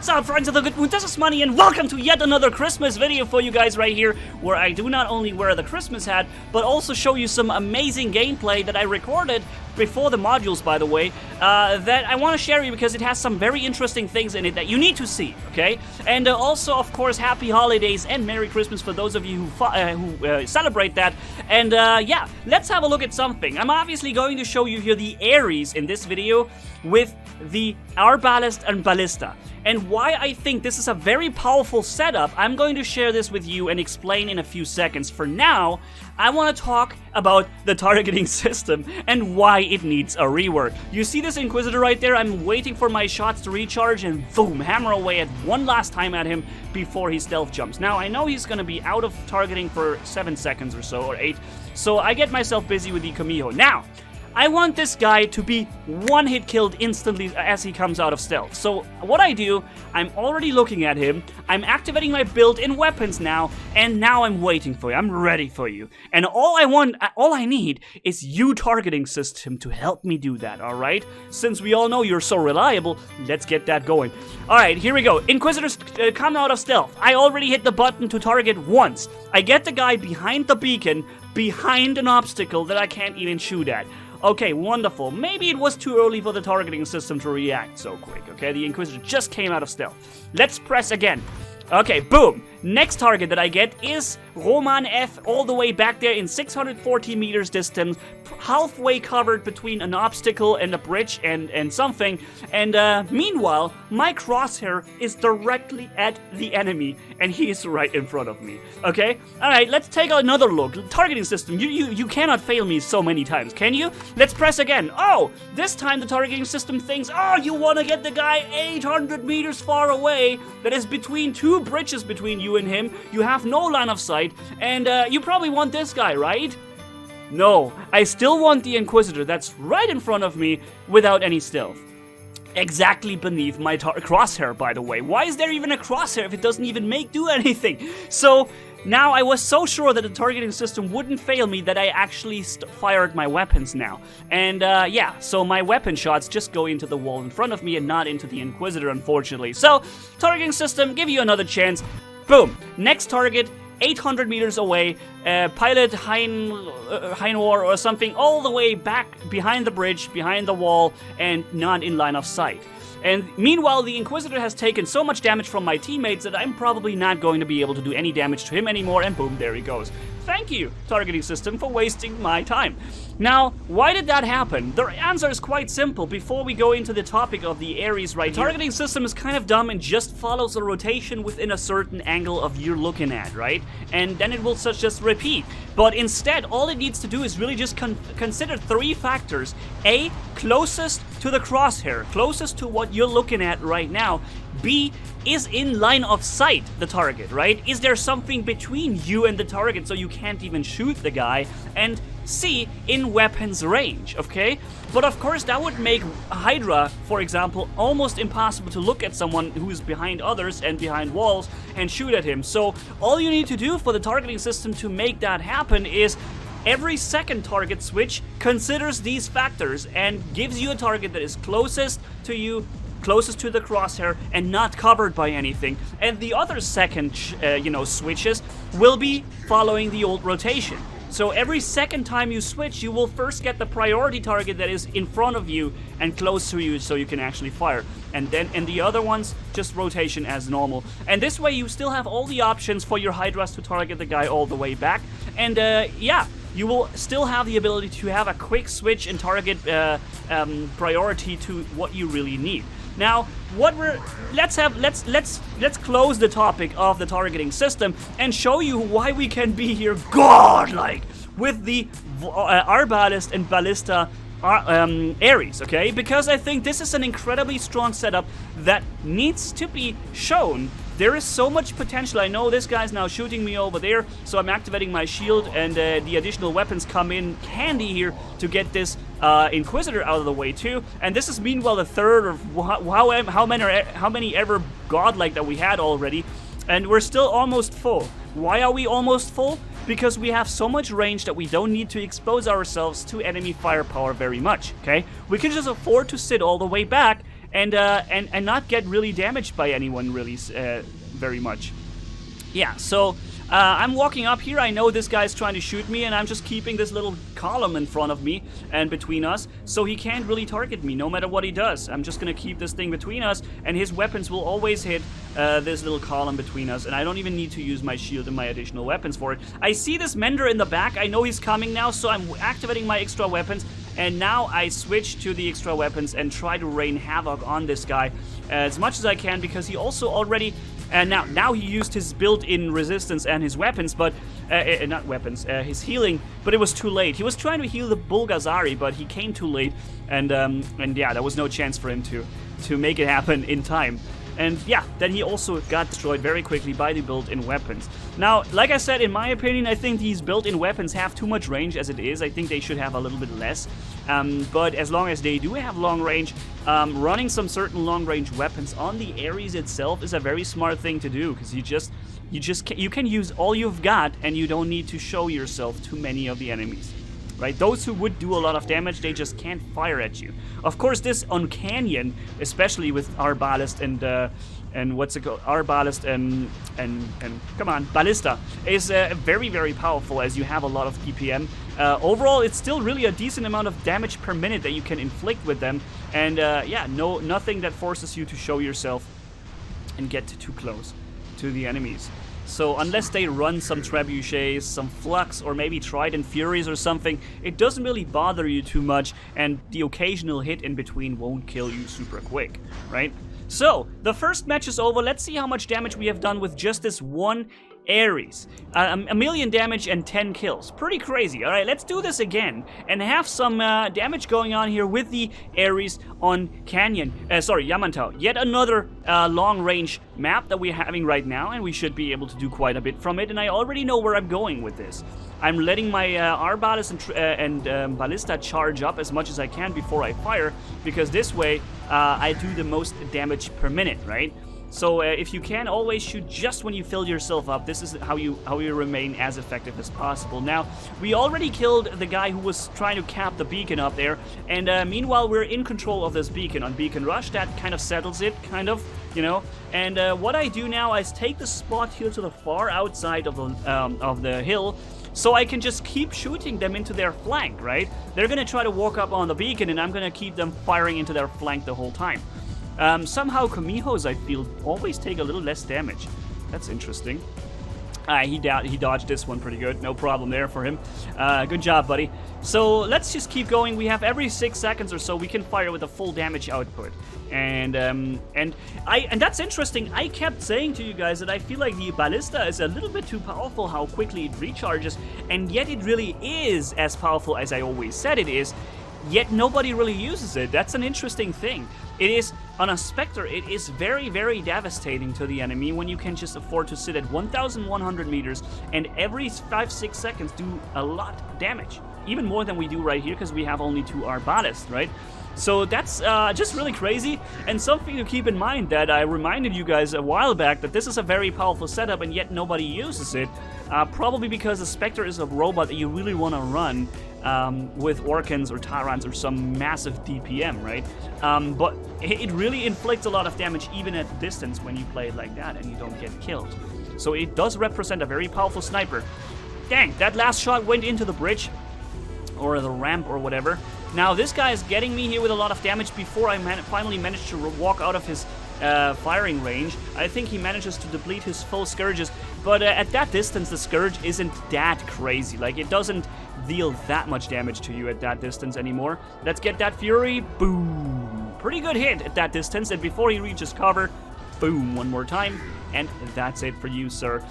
What's up, friends of the good mood? This is Manni, and welcome to yet another Christmas video for you guys right here, where I do not only wear the Christmas hat, but also show you some amazing gameplay that I recorded before the modules, by the way, that I want to share with you because it has some very interesting things in it that you need to see, okay? And also, of course, happy holidays and Merry Christmas for those of you who celebrate that. And yeah, let's have a look at something. I'm obviously going to show you here the ARES in this video with the ARES and Ballista. And why I think this is a very powerful setup, I'm going to share this with you and explain in a few seconds. For now, I want to talk about the targeting system and why it needs a rework. You see this Inquisitor right there? I'm waiting for my shots to recharge and boom, hammer away at one last time at him before he stealth jumps. Now, I know he's going to be out of targeting for 7 seconds or so, or 8, so I get myself busy with the Kamiho. Now, I want this guy to be one-hit killed instantly as he comes out of stealth. So what I do, I'm already looking at him, I'm activating my built-in weapons now, and now I'm waiting for you. I'm ready for you. And all I need is you targeting system to help me do that, alright? Since we all know you're so reliable, let's get that going. Alright, here we go. Inquisitors come out of stealth. I already hit the button to target once. I get the guy behind the beacon, behind an obstacle that I can't even shoot at. Okay, wonderful. Maybe it was too early for the targeting system to react so quick, okay? The Inquisitor just came out of stealth. Let's press again. Okay, boom. Next target that I get is Roman F all the way back there in 640 meters distance, halfway covered between an obstacle and a bridge and something. And meanwhile, my crosshair is directly at the enemy, and he is right in front of me. Okay? Alright, let's take another look. Targeting system, you cannot fail me so many times, can you? Let's press again. Oh, this time the targeting system thinks, oh, you want to get the guy 800 meters far away that is between two bridges between you and him. You have no line of sight, and you probably want this guy, right? No, I still want the Inquisitor that's right in front of me without any stealth. Exactly beneath my crosshair, by the way. Why is there even a crosshair if it doesn't even do anything? So now I was so sure that the targeting system wouldn't fail me that I actually fired my weapons now. And yeah, so my weapon shots just go into the wall in front of me and not into the Inquisitor, unfortunately. So, targeting system, give you another chance. Boom. Next target, 800 meters away, pilot Heinor or something, all the way back behind the bridge, behind the wall, and not in line of sight. And meanwhile, the Inquisitor has taken so much damage from my teammates that I'm probably not going to be able to do any damage to him anymore, and boom, there he goes. Thank you, targeting system, for wasting my time. Now, why did that happen? The answer is quite simple before we go into the topic of the ARES right here. The targeting system is kind of dumb and just follows a rotation within a certain angle of you're looking at, right? And then it will just repeat. But instead, all it needs to do is really just consider 3 factors. A, closest to the crosshair, closest to what you're looking at right now. B, is in line of sight the target, right? Is there something between you and the target so you can't even shoot the guy? And C, in weapons range, okay? But of course that would make Hydra, for example, almost impossible to look at someone who is behind others and behind walls and shoot at him. So all you need to do for the targeting system to make that happen is every second target switch considers these factors and gives you a target that is closest to you, closest to the crosshair, and not covered by anything. And the other second, switches will be following the old rotation. So every second time you switch, you will first get the priority target that is in front of you and close to you so you can actually fire. And the other ones, just rotation as normal. And this way you still have all the options for your Hydras to target the guy all the way back. And yeah, you will still have the ability to have a quick switch and target priority to what you really need. Now, let's close the topic of the targeting system and show you why we can be here godlike with the ARES and Ballista ARES, okay? Because I think this is an incredibly strong setup that needs to be shown. There is so much potential. I know this guy's now shooting me over there, so I'm activating my shield, and the additional weapons come in handy here to get this Inquisitor out of the way too. And this is meanwhile the third of how many ever godlike that we had already, and we're still almost full. Why are we almost full? Because we have so much range that we don't need to expose ourselves to enemy firepower very much, okay? We can just afford to sit all the way back and not get really damaged by anyone really very much. Yeah, so I'm walking up here. I know this guy's trying to shoot me, and I'm just keeping this little column in front of me and between us, so he can't really target me no matter what he does. I'm just gonna keep this thing between us, and his weapons will always hit this little column between us, and I don't even need to use my shield and my additional weapons for it. I see this Mender in the back. I know he's coming now, so I'm activating my extra weapons, and now I switch to the extra weapons and try to rain havoc on this guy as much as I can, because he also already... now he used his built-in resistance and his weapons, but not weapons, his healing, but it was too late. He was trying to heal the Bulgazari, but he came too late, and yeah, there was no chance for him to make it happen in time. And yeah, then he also got destroyed very quickly by the built-in weapons. Now, like I said, in my opinion, I think these built-in weapons have too much range as it is. I think they should have a little bit less. But as long as they do have long range, running some certain long-range weapons on the ARES itself is a very smart thing to do, because you can use all you've got, and you don't need to show yourself to many of the enemies. Right? Those who would do a lot of damage, they just can't fire at you. Of course, this on Canyon, especially with our ballast and what's it called? Our ballast and come on, ballista is very, very powerful, as you have a lot of DPM. Overall, it's still really a decent amount of damage per minute that you can inflict with them, and yeah, nothing that forces you to show yourself and get too close to the enemies. So unless they run some Trebuchets, some Flux, or maybe Trident Furies or something, it doesn't really bother you too much, and the occasional hit in between won't kill you super quick, right? So, the first match is over. Let's see how much damage we have done with just this one ARES. 1 million damage and 10 kills. Pretty crazy. Alright, let's do this again and have some damage going on here with the ARES on Canyon. Sorry, Yamantau. Yet another long-range map that we're having right now, and we should be able to do quite a bit from it, and I already know where I'm going with this. I'm letting my Arbalest and Ballista charge up as much as I can before I fire, because this way I do the most damage per minute, right? So if you can, always shoot just when you fill yourself up. This is how you remain as effective as possible. Now, we already killed the guy who was trying to cap the beacon up there, and meanwhile we're in control of this beacon on Beacon Rush. That kind of settles it, kind of, you know. And what I do now is take the spot here to the far outside of the hill, so I can just keep shooting them into their flank, right? They're gonna try to walk up on the beacon, and I'm gonna keep them firing into their flank the whole time. Somehow Kamihos, I feel, always take a little less damage. That's interesting. He dodged this one pretty good. No problem there for him. Good job, buddy. So let's just keep going. We have every 6 seconds or so we can fire with a full damage output. And that's interesting. I kept saying to you guys that I feel like the Ballista is a little bit too powerful how quickly it recharges, and yet it really is as powerful as I always said it is. Yet nobody really uses it. That's an interesting thing. It is, on a Spectre, it is very, very devastating to the enemy when you can just afford to sit at 1,100 meters and every 5-6 seconds do a lot of damage. Even more than we do right here, because we have only 2 Arbalest, right? So that's just really crazy, and something to keep in mind that I reminded you guys a while back, that this is a very powerful setup and yet nobody uses it. Probably because the Spectre is a robot that you really want to run with Orkans or Tyrants or some massive DPM, right? But it really inflicts a lot of damage even at distance when you play it like that and you don't get killed. So it does represent a very powerful sniper. Dang, that last shot went into the bridge, or the ramp or whatever. Now this guy is getting me here with a lot of damage before I finally managed to walk out of his firing range. I think he manages to deplete his full Scourges, but at that distance the Scourge isn't that crazy. Like, it doesn't deal that much damage to you at that distance anymore. Let's get that Fury. Boom. Pretty good hit at that distance, and before he reaches cover, boom, one more time, and that's it for you, sir.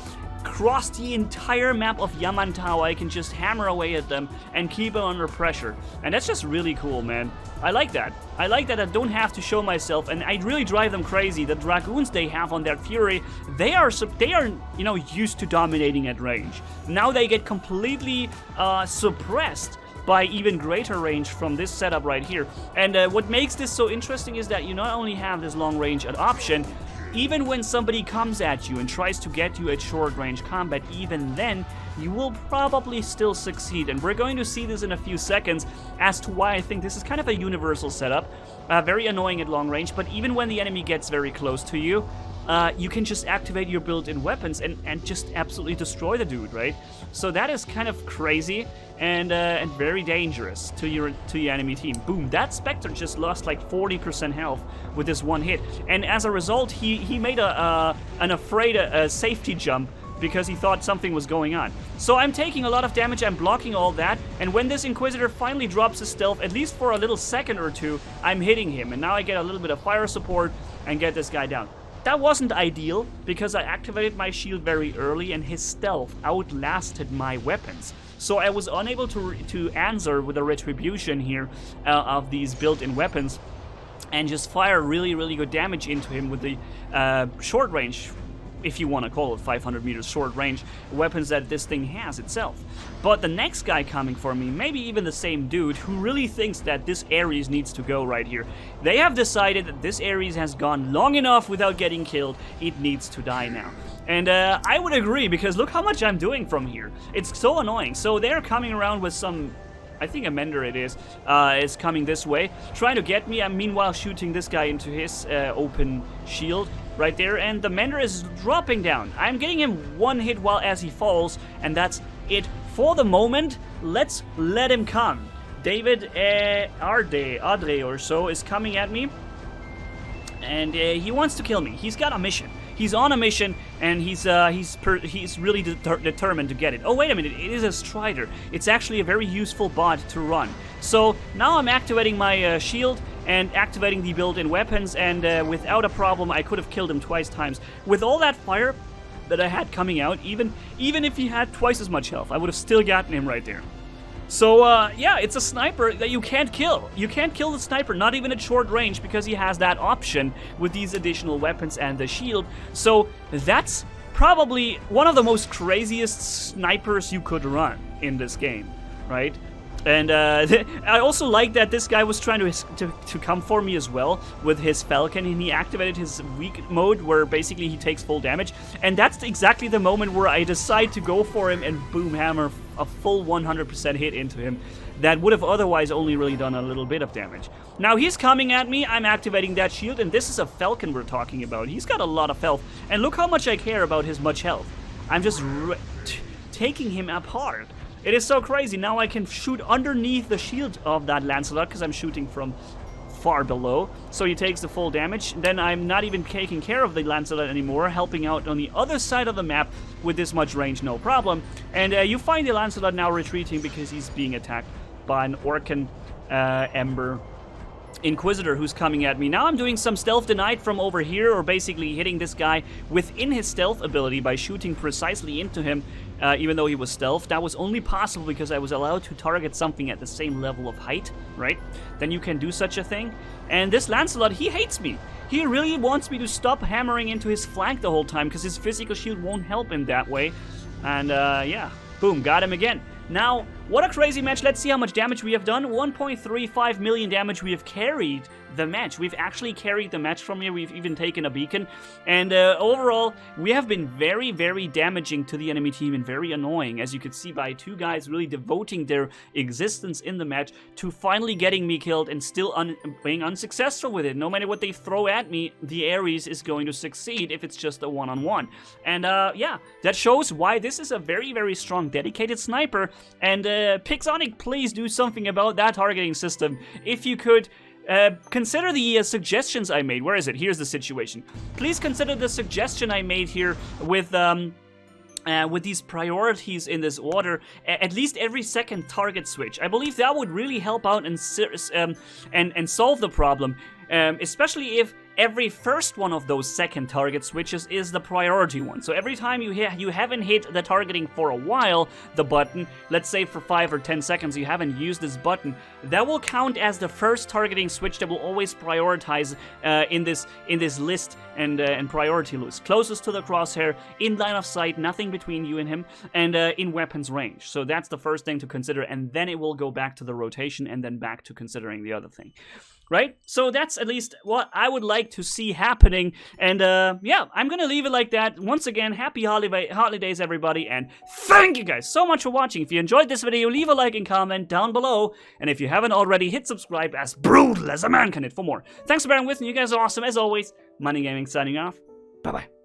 Across the entire map of Yamantau, I can just hammer away at them and keep them under pressure. And that's just really cool, man. I like that. I like that I don't have to show myself, and I really drive them crazy. The Dragoons they have on their Fury, they are you know, used to dominating at range. Now they get completely suppressed by even greater range from this setup right here. And what makes this so interesting is that you not only have this long range option, even when somebody comes at you and tries to get you at short-range combat, even then, you will probably still succeed. And we're going to see this in a few seconds as to why I think this is kind of a universal setup. Very annoying at long range, but even when the enemy gets very close to you, you can just activate your built-in weapons and just absolutely destroy the dude, right? So that is kind of crazy and very dangerous to your enemy team. Boom, that Spectre just lost like 40% health with this one hit. And as a result, he made an afraid safety jump because he thought something was going on. So I'm taking a lot of damage, I'm blocking all that, and when this Inquisitor finally drops his stealth, at least for a little second or two, I'm hitting him, and now I get a little bit of fire support and get this guy down. That wasn't ideal, because I activated my shield very early and his stealth outlasted my weapons. So I was unable to answer with a retribution here of these built-in weapons and just fire really, really good damage into him with the short range, if you want to call it 500 meters short range, weapons that this thing has itself. But the next guy coming for me, maybe even the same dude, who really thinks that this ARES needs to go right here. They have decided that this ARES has gone long enough without getting killed, it needs to die now. And I would agree, because look how much I'm doing from here. It's so annoying. So they're coming around with some, I think a Mender it is coming this way, trying to get me. I'm meanwhile shooting this guy into his open shield right there, and the Mender is dropping down. I'm getting him one hit while as he falls, and that's it for the moment. Let's let him come. David Adre or so is coming at me, and he wants to kill me. He's got a mission. He's on a mission, and he's really determined to get it. Oh, wait a minute, it is a Strider. It's actually a very useful bot to run. So now I'm activating my shield and activating the built-in weapons, and without a problem, I could have killed him twice times. With all that fire that I had coming out, even if he had twice as much health, I would have still gotten him right there. So, yeah, it's a sniper that you can't kill. You can't kill the sniper, not even at short range, because he has that option with these additional weapons and the shield. So, that's probably one of the most craziest snipers you could run in this game, right? And I also like that this guy was trying to come for me as well with his Falcon, and he activated his weak mode where basically he takes full damage. And that's exactly the moment where I decide to go for him and boom, hammer a full 100% hit into him. That would have otherwise only really done a little bit of damage. Now he's coming at me, I'm activating that shield, and this is a Falcon we're talking about. He's got a lot of health, and look how much I care about his much health. I'm just taking him apart. It is so crazy. Now I can shoot underneath the shield of that Lancelot because I'm shooting from far below. So he takes the full damage. Then I'm not even taking care of the Lancelot anymore, helping out on the other side of the map with this much range, no problem. And you find the Lancelot now retreating because he's being attacked by an Orcan Ember Inquisitor who's coming at me. Now I'm doing some stealth denied from over here, or basically hitting this guy within his stealth ability by shooting precisely into him, even though he was stealth. That was only possible because I was allowed to target something at the same level of height, right? Then you can do such a thing. And this Lancelot, he hates me. He really wants me to stop hammering into his flank the whole time because his physical shield won't help him that way. And yeah, boom, got him again. Now, what a crazy match. Let's see how much damage we have done. 1.35 million damage. We have carried the match. We've actually carried the match from here. We've even taken a beacon. And overall, we have been very, very damaging to the enemy team and very annoying, as you could see by two guys really devoting their existence in the match to finally getting me killed and still being unsuccessful with it. No matter what they throw at me, the ARES is going to succeed if it's just a one-on-one. And yeah, that shows why this is a very, very strong, dedicated sniper. And Pixonic, please do something about that targeting system. If you could, consider the suggestions I made. Where is it? Here's the situation. Please consider the suggestion I made here with these priorities in this order, at least every second target switch. I believe that would really help out and solve the problem, especially if every first one of those second target switches is the priority one. So every time you haven't hit the targeting for a while, the button, let's say for 5 or 10 seconds you haven't used this button, that will count as the first targeting switch that will always prioritize in this list and priority list. Closest to the crosshair, in line of sight, nothing between you and him, and in weapons range. So that's the first thing to consider, and then it will go back to the rotation and then back to considering the other thing. right? So that's at least what I would like to see happening. And yeah, I'm gonna leave it like that. Once again, happy holidays, everybody, and thank you guys so much for watching. If you enjoyed this video, leave a like and comment down below. And if you haven't already, hit subscribe, as brutal as a man can hit for more. Thanks for bearing with me. You guys are awesome. As always, Manni-Gaming signing off. Bye-bye.